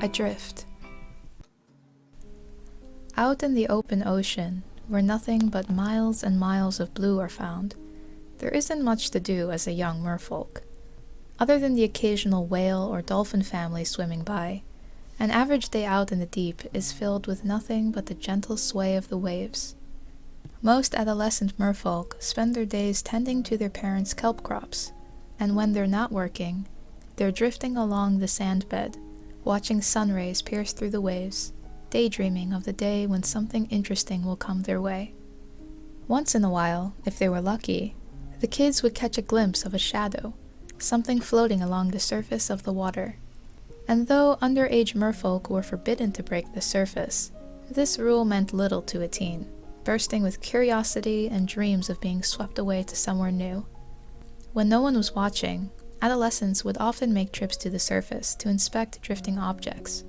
Adrift. Out in the open ocean, where nothing but miles and miles of blue are found, there isn't much to do as a young merfolk. Other than the occasional whale or dolphin family swimming by, an average day out in the deep is filled with nothing but the gentle sway of the waves. Most adolescent merfolk spend their days tending to their parents' kelp crops, and when they're not working, they're drifting along the sand bed, watching sun rays pierce through the waves, daydreaming of the day when something interesting will come their way. Once in a while, if they were lucky, the kids would catch a glimpse of a shadow, something floating along the surface of the water. And though underage merfolk were forbidden to break the surface, this rule meant little to a teen, bursting with curiosity and dreams of being swept away to somewhere new. When no one was watching, adolescents would often make trips to the surface to inspect drifting objects.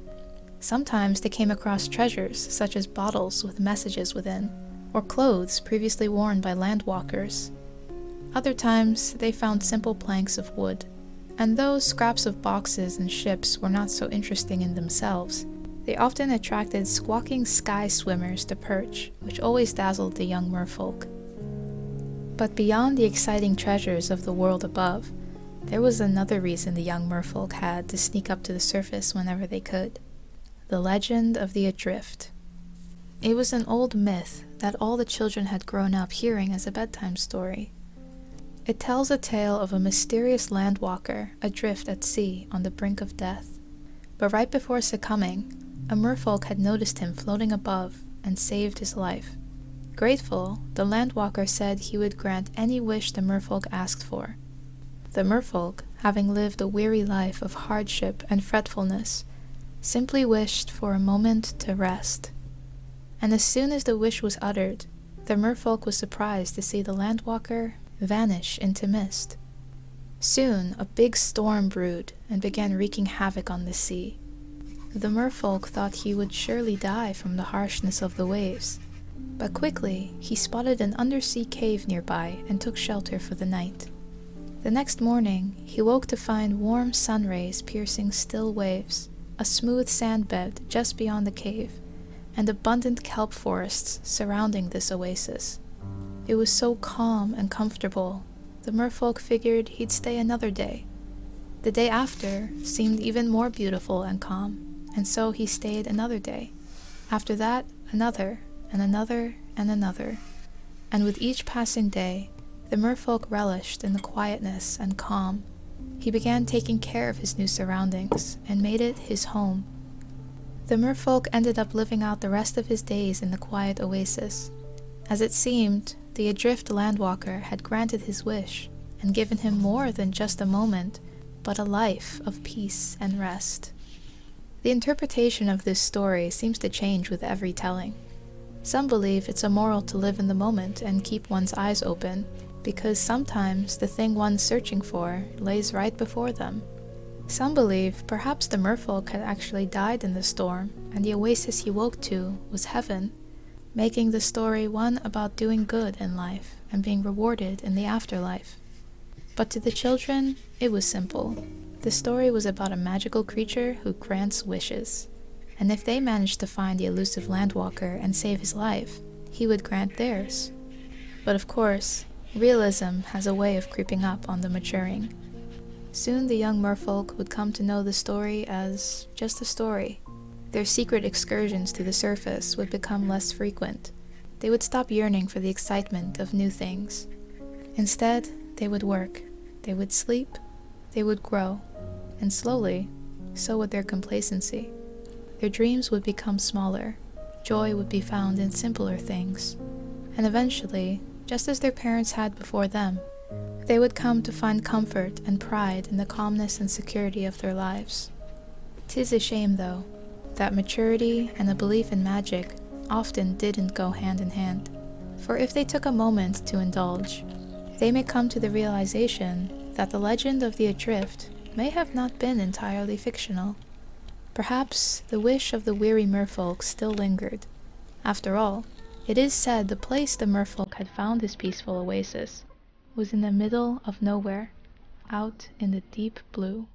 Sometimes they came across treasures such as bottles with messages within, or clothes previously worn by landwalkers. Other times they found simple planks of wood, and though scraps of boxes and ships were not so interesting in themselves, they often attracted squawking sky swimmers to perch, which always dazzled the young merfolk. But beyond the exciting treasures of the world above, there was another reason the young merfolk had to sneak up to the surface whenever they could: the legend of the Adrift. It was an old myth that all the children had grown up hearing as a bedtime story. It tells a tale of a mysterious landwalker adrift at sea on the brink of death. But right before succumbing, a merfolk had noticed him floating above and saved his life. Grateful, the landwalker said he would grant any wish the merfolk asked for. The merfolk, having lived a weary life of hardship and fretfulness, simply wished for a moment to rest. And as soon as the wish was uttered, the merfolk was surprised to see the landwalker vanish into mist. Soon, a big storm brewed and began wreaking havoc on the sea. The merfolk thought he would surely die from the harshness of the waves, but quickly he spotted an undersea cave nearby and took shelter for the night. The next morning, he woke to find warm sun rays piercing still waves, a smooth sand bed just beyond the cave, and abundant kelp forests surrounding this oasis. It was so calm and comfortable, the merfolk figured he'd stay another day. The day after seemed even more beautiful and calm, and so he stayed another day. After that, another, and another, and another. And with each passing day, the merfolk relished in the quietness and calm. He began taking care of his new surroundings and made it his home. The merfolk ended up living out the rest of his days in the quiet oasis. As it seemed, the Adrift landwalker had granted his wish and given him more than just a moment, but a life of peace and rest. The interpretation of this story seems to change with every telling. Some believe it's a moral to live in the moment and keep one's eyes open, because sometimes the thing one's searching for lays right before them. Some believe perhaps the merfolk had actually died in the storm, and the oasis he woke to was heaven, making the story one about doing good in life and being rewarded in the afterlife. But to the children, it was simple. The story was about a magical creature who grants wishes, and if they managed to find the elusive landwalker and save his life, he would grant theirs. But of course, realism has a way of creeping up on the maturing. Soon the young merfolk would come to know the story as just a story. Their secret excursions to the surface would become less frequent. They would stop yearning for the excitement of new things. Instead, they would work, they would sleep, they would grow, and slowly, so would their complacency. Their dreams would become smaller, joy would be found in simpler things, and eventually, just as their parents had before them, they would come to find comfort and pride in the calmness and security of their lives. 'Tis a shame, though, that maturity and a belief in magic often didn't go hand in hand. For if they took a moment to indulge, they may come to the realization that the legend of the Adrift may have not been entirely fictional. Perhaps the wish of the weary merfolk still lingered. After all, it is said the place the merfolk had found his peaceful oasis was in the middle of nowhere, out in the deep blue.